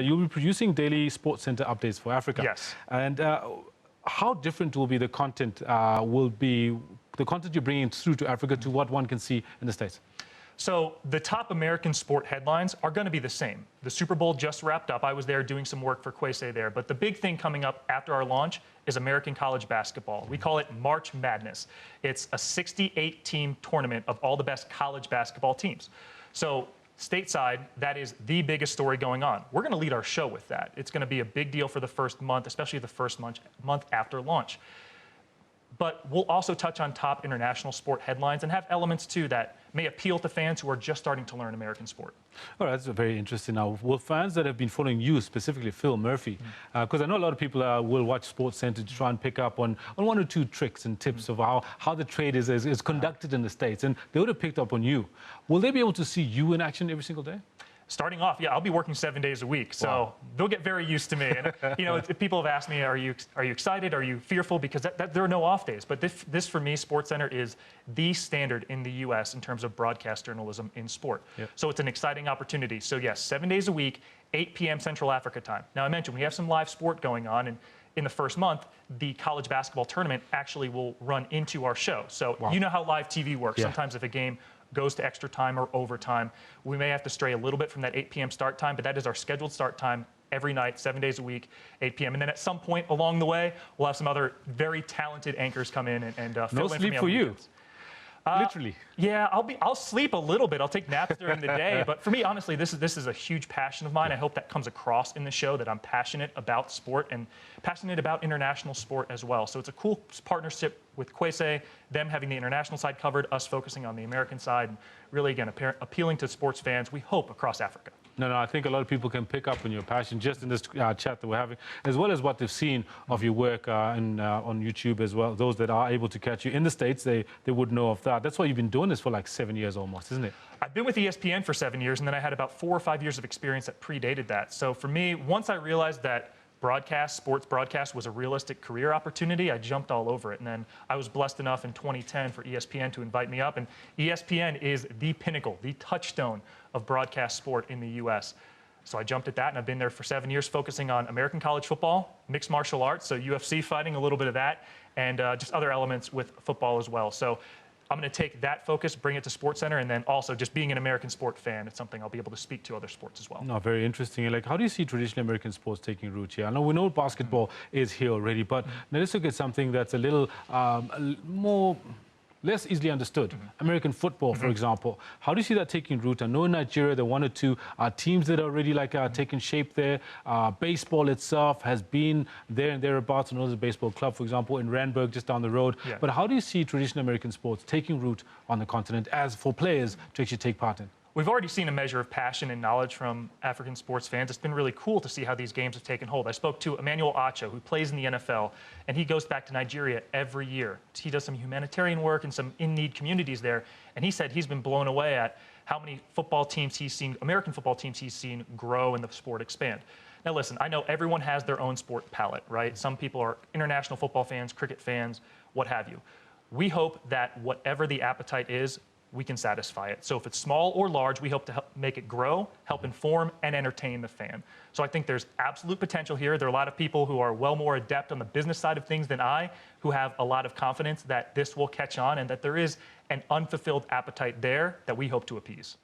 You'll be producing daily Sports Center updates for Africa. Yes. And how different will be the content you're bringing through to Africa to what one can see in the States? So the top American sport headlines are going to be the same. The Super Bowl just wrapped up. I was there doing some work for Kwese there. But the big thing coming up after our launch is American college basketball. We call it March Madness. It's a 68-team tournament of all the best college basketball teams. So stateside, that is the biggest story going on. We're going to lead our show with that. It's going to be a big deal for the first month, especially the first month after launch. But we'll also touch on top international sport headlines and have elements, too, that may appeal to fans who are just starting to learn American sport. All right, that's very interesting. Now, will fans that have been following you, specifically Phil Murphy, because I know a lot of people will watch Sports Center to try and pick up on one or two tricks and tips of how the trade is conducted in the States, and they would have picked up on you. Will they be able to see you in action every single day? Starting off, yeah, I'll be working 7 days a week, so they'll get very used to me. And you know, if people have asked me, are you excited? Are you fearful? Because there are no off days. But this for me, SportsCenter is the standard in the U.S. in terms of broadcast journalism in sport. Yep. So it's an exciting opportunity. So yes, 7 days a week, 8 p.m. Central Africa time. Now I mentioned we have some live sport going on, and in the first month, the college basketball tournament actually will run into our show. So you know how live TV works. Yeah. Sometimes if a game goes to extra time or overtime, we may have to stray a little bit from that 8 p.m. start time, but that is our scheduled start time every night, 7 days a week, 8 p.m. And then at some point along the way, we'll have some other very talented anchors come in and fill in for me. No sleep for you. Literally. Yeah, I'll sleep a little bit. I'll take naps during the day. But for me, honestly, this is a huge passion of mine. I hope that comes across in the show, that I'm passionate about sport and passionate about international sport as well. So it's a cool partnership with Kwese, them having the international side covered, us focusing on the American side, and really, again, appealing to sports fans, we hope, across Africa. No, I think a lot of people can pick up on your passion just in this chat that we're having, as well as what they've seen of your work on YouTube as well. Those that are able to catch you in the States, they would know of that. That's why you've been doing this for like 7 years almost, isn't it? I've been with ESPN for 7 years, and then I had about 4 or 5 years of experience that predated that. So for me, once I realized that sports broadcast was a realistic career opportunity, I jumped all over it. And then I was blessed enough in 2010 for ESPN to invite me up. And ESPN is the pinnacle, the touchstone of broadcast sport in the U.S. So I jumped at that, and I've been there for 7 years, focusing on American college football, mixed martial arts, so UFC fighting, a little bit of that, and just other elements with football as well. So I'm going to take that focus, bring it to SportsCenter, and then also just being an American sport fan, it's something I'll be able to speak to other sports as well. No, very interesting. Like, how do you see traditional American sports taking root here? I know we know basketball is here already, but now let's look at something that's a little less easily understood. American football, for example. How do you see that taking root? I know in Nigeria there are 1 or 2 teams that are already taking shape there. Baseball itself has been there and thereabouts. I know there's a baseball club, for example, in Randburg, just down the road. Yeah. But how do you see traditional American sports taking root on the continent as for players to actually take part in? We've already seen a measure of passion and knowledge from African sports fans. It's been really cool to see how these games have taken hold. I spoke to Emmanuel Acho, who plays in the NFL, and he goes back to Nigeria every year. He does some humanitarian work in some in-need communities there, and he said he's been blown away at how many football teams he's seen, American football teams he's seen grow and the sport expand. Now listen, I know everyone has their own sport palette, right? Some people are international football fans, cricket fans, what have you. We hope that whatever the appetite is, we can satisfy it. So if it's small or large, we hope to help make it grow, help inform, and entertain the fan. So I think there's absolute potential here. There are a lot of people who are well more adept on the business side of things than I, who have a lot of confidence that this will catch on and that there is an unfulfilled appetite there that we hope to appease.